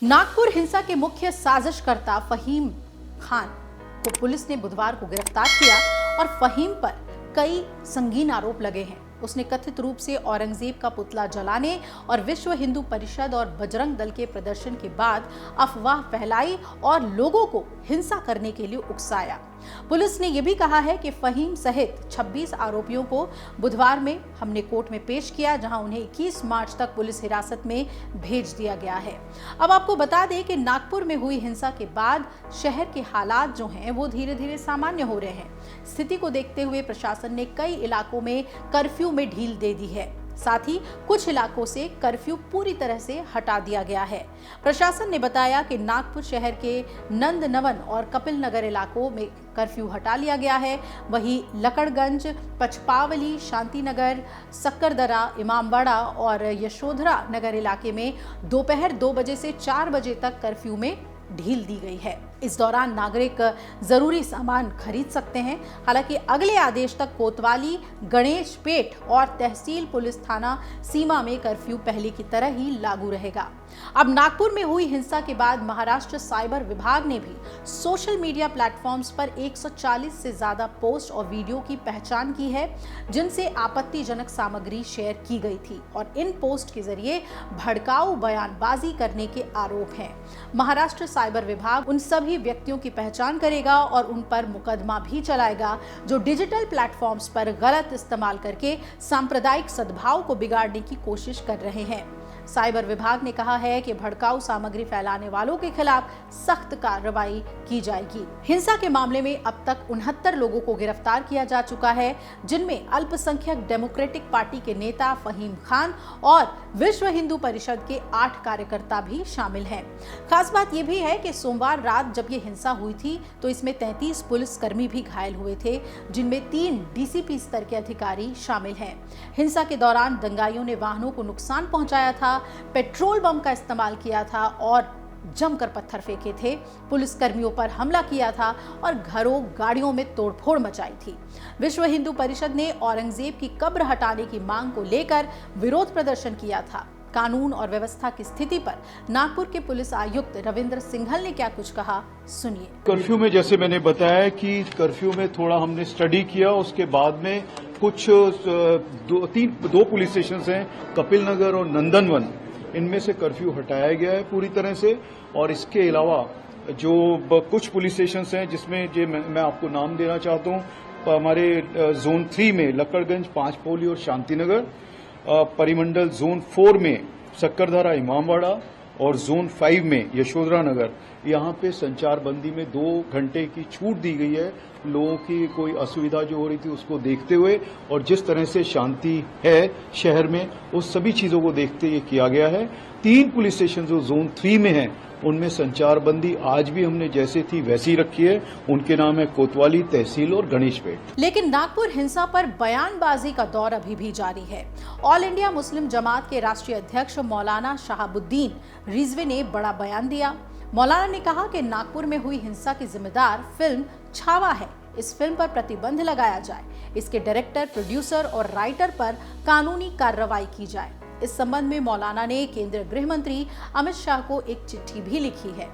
नागपुर हिंसा के मुख्य साजिशकर्ता फहीम खान को पुलिस ने बुधवार को गिरफ्तार किया और फहीम पर कई संगीन आरोप लगे हैं। उसने कथित रूप से औरंगजेब का पुतला जलाने और विश्व हिंदू परिषद और बजरंग दल के प्रदर्शन के बाद अफवाह फैलाई और लोगों को हिंसा करने के लिए उकसाया। पुलिस ने यह भी कहा है कि फहीम सहित 26 आरोपियों को बुधवार में हमने कोर्ट में पेश किया, जहां उन्हें 21 मार्च तक पुलिस हिरासत में भेज दिया गया है। अब आपको बता दें कि नागपुर में हुई हिंसा के बाद शहर के हालात जो हैं वो धीरे धीरे सामान्य हो रहे हैं। स्थिति को देखते हुए प्रशासन ने कई इलाकों में कर्फ्यू में ढील दे दी है। साथ ही कुछ इलाकों से कर्फ्यू पूरी तरह से हटा दिया गया है। प्रशासन ने बताया कि नागपुर शहर के नंदनवन और कपिल नगर इलाकों में कर्फ्यू हटा लिया गया है। वहीं लकड़गंज, पचपावली, शांतिनगर, सक्करदरा, इमामबाड़ा और यशोधरा नगर इलाके में दोपहर 2 बजे से 4 बजे तक कर्फ्यू में ढील दी गई है। इस दौरान नागरिक जरूरी सामान खरीद सकते हैं। हालांकि अगले आदेश तक कोतवाली, गणेश पेट और तहसील पुलिस थाना सीमा में कर्फ्यू पहले की तरह ही लागू रहेगा। अब नागपुर में हुई हिंसा के बाद महाराष्ट्र साइबर विभाग ने भी सोशल मीडिया प्लेटफॉर्म्स पर 140 से ज्यादा पोस्ट और वीडियो की पहचान की है, जिनसे आपत्तिजनक सामग्री शेयर की गई थी और इन पोस्ट के जरिए भड़काऊ बयानबाजी करने के आरोप हैं। महाराष्ट्र साइबर विभाग उन सभी व्यक्तियों की पहचान करेगा और उन पर मुकदमा भी चलाएगा जो डिजिटल प्लेटफॉर्म्स पर गलत इस्तेमाल करके सांप्रदायिक सद्भाव को बिगाड़ने की कोशिश कर रहे हैं। साइबर विभाग ने कहा है कि भड़काऊ सामग्री फैलाने वालों के खिलाफ सख्त कार्रवाई की जाएगी। हिंसा के मामले में अब तक 69 लोगों को गिरफ्तार किया जा चुका है, जिनमें अल्पसंख्यक डेमोक्रेटिक पार्टी के नेता फहीम खान और विश्व हिंदू परिषद के 8 कार्यकर्ता भी शामिल हैं। खास बात यह भी है कि सोमवार रात जब ये हिंसा हुई थी तो इसमें 33 पुलिसकर्मी भी घायल हुए थे, जिनमें 3 डीसीपी स्तर के अधिकारी शामिल हैं। हिंसा के दौरान दंगाइयों ने वाहनों को नुकसान पहुंचाया था, पेट्रोल बम का इस्तेमाल किया था और जमकर पत्थर फेंके थे, पुलिसकर्मियों पर हमला किया था और घरों गाड़ियों में तोड़फोड़ मचाई थी। विश्व हिंदू परिषद ने औरंगजेब की कब्र हटाने की मांग को लेकर विरोध प्रदर्शन किया था। कानून और व्यवस्था की स्थिति पर नागपुर के पुलिस आयुक्त रविंद्र सिंघल ने क्या कुछ कहा, सुनिए। कर्फ्यू में जैसे मैंने बताया कि कर्फ्यू में थोड़ा हमने स्टडी किया, उसके बाद में कुछ 2 पुलिस स्टेशन हैं, कपिल नगर और नंदनवन, इनमें से कर्फ्यू हटाया गया है पूरी तरह से। और इसके अलावा जो कुछ पुलिस स्टेशन हैं जिसमें जो मैं आपको नाम देना चाहता हूं, हमारे जोन 3 में लकड़गंज, पांचपोली और शांतिनगर, परिमंडल जोन 4 में सक्करदरा, इमामबाड़ा और जोन 5 में यशोधरा नगर, यहाँ पे संचार बंदी में 2 घंटे की छूट दी गई है। लोगों की कोई असुविधा जो हो रही थी उसको देखते हुए और जिस तरह से शांति है शहर में, उस सभी चीजों को देखते ये किया गया है। 3 पुलिस स्टेशन जो जोन 3 में हैं उनमें संचार बंदी आज भी हमने जैसे थी वैसी रखी है। उनके नाम है कोतवाली, तहसील और गणेश पेट। लेकिन नागपुर हिंसा पर बयानबाजी का दौर अभी भी जारी है। ऑल इंडिया मुस्लिम जमात के राष्ट्रीय अध्यक्ष मौलाना शहाबुद्दीन रिजवी ने बड़ा बयान दिया। मौलाना ने कहा कि नागपुर में हुई हिंसा की जिम्मेदार फिल्म छावा है। इस फिल्म पर प्रतिबंध लगाया जाए, इसके डायरेक्टर, प्रोड्यूसर और राइटर पर कानूनी कार्रवाई की जाए। इस संबंध में मौलाना ने केंद्रीय गृह मंत्री अमित शाह को एक चिट्ठी भी लिखी है।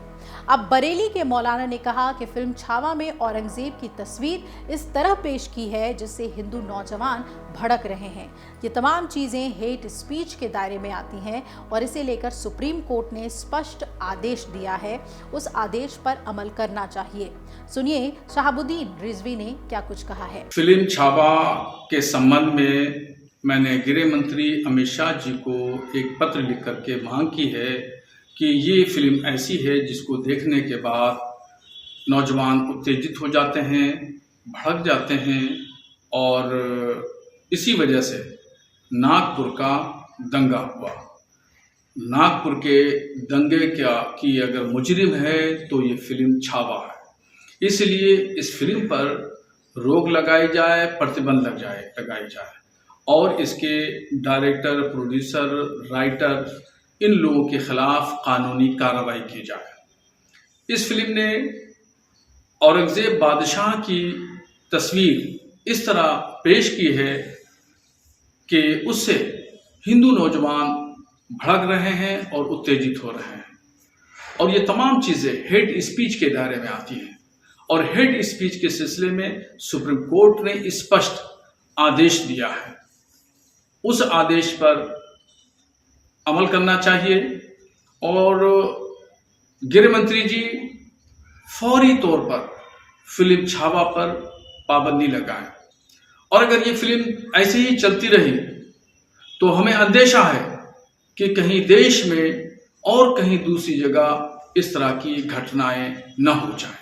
अब बरेली के मौलाना ने कहा कि फिल्म छावा में औरंगजेब की तस्वीर इस तरह पेश की है जिससे हिंदू नौजवान भड़क रहे हैं। ये तमाम चीजें हेट स्पीच के दायरे में आती हैं और इसे लेकर सुप्रीम कोर्ट ने स्पष्ट आदेश दिया है। उस आदेश पर अमल करना चाहिए। सुनिए शहाबुद्दीन रिजवी ने क्या कुछ कहा है। फिल्म छावा के संबंध में मैंने गृह मंत्री अमित शाह जी को एक पत्र लिख करके मांग की है कि ये फिल्म ऐसी है जिसको देखने के बाद नौजवान उत्तेजित हो जाते हैं, भड़क जाते हैं और इसी वजह से नागपुर का दंगा हुआ। नागपुर के दंगे की अगर मुजरिम है तो ये फिल्म छावा है। इसलिए इस फिल्म पर रोक लगाई जाए, प्रतिबंध लगाई जाए और इसके डायरेक्टर, प्रोड्यूसर, राइटर, इन लोगों के खिलाफ कानूनी कार्रवाई की जाए। इस फिल्म ने औरंगजेब बादशाह की तस्वीर इस तरह पेश की है कि उससे हिंदू नौजवान भड़क रहे हैं और उत्तेजित हो रहे हैं। और ये तमाम चीज़ें हेड स्पीच के दायरे में आती हैं। और हेड स्पीच के सिलसिले में सुप्रीम कोर्ट ने स्पष्ट आदेश दिया है, उस आदेश पर अमल करना चाहिए और गृह मंत्री जी फौरी तौर पर फिल्म छावा पर पाबंदी लगाएं। और अगर ये फिल्म ऐसे ही चलती रही तो हमें अंदेशा है कि कहीं देश में और कहीं दूसरी जगह इस तरह की घटनाएं न हो जाएं।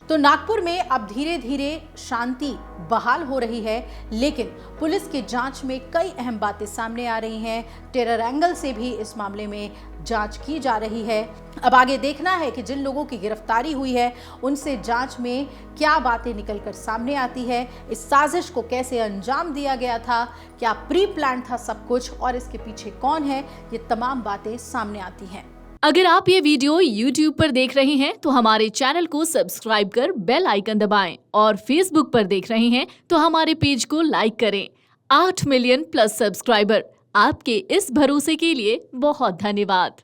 तो नागपुर में अब धीरे धीरे शांति बहाल हो रही है, लेकिन पुलिस की जांच में कई अहम बातें सामने आ रही हैं। टेरर एंगल से भी इस मामले में जांच की जा रही है। अब आगे देखना है कि जिन लोगों की गिरफ्तारी हुई है उनसे जांच में क्या बातें निकलकर सामने आती है, इस साजिश को कैसे अंजाम दिया गया था, क्या प्री प्लान था सब कुछ और इसके पीछे कौन है, ये तमाम बातें सामने आती हैं। अगर आप ये वीडियो YouTube पर देख रहे हैं तो हमारे चैनल को सब्सक्राइब कर बेल आइकन दबाएं और Facebook पर देख रहे हैं तो हमारे पेज को लाइक करें। 8 मिलियन प्लस सब्सक्राइबर, आपके इस भरोसे के लिए बहुत धन्यवाद।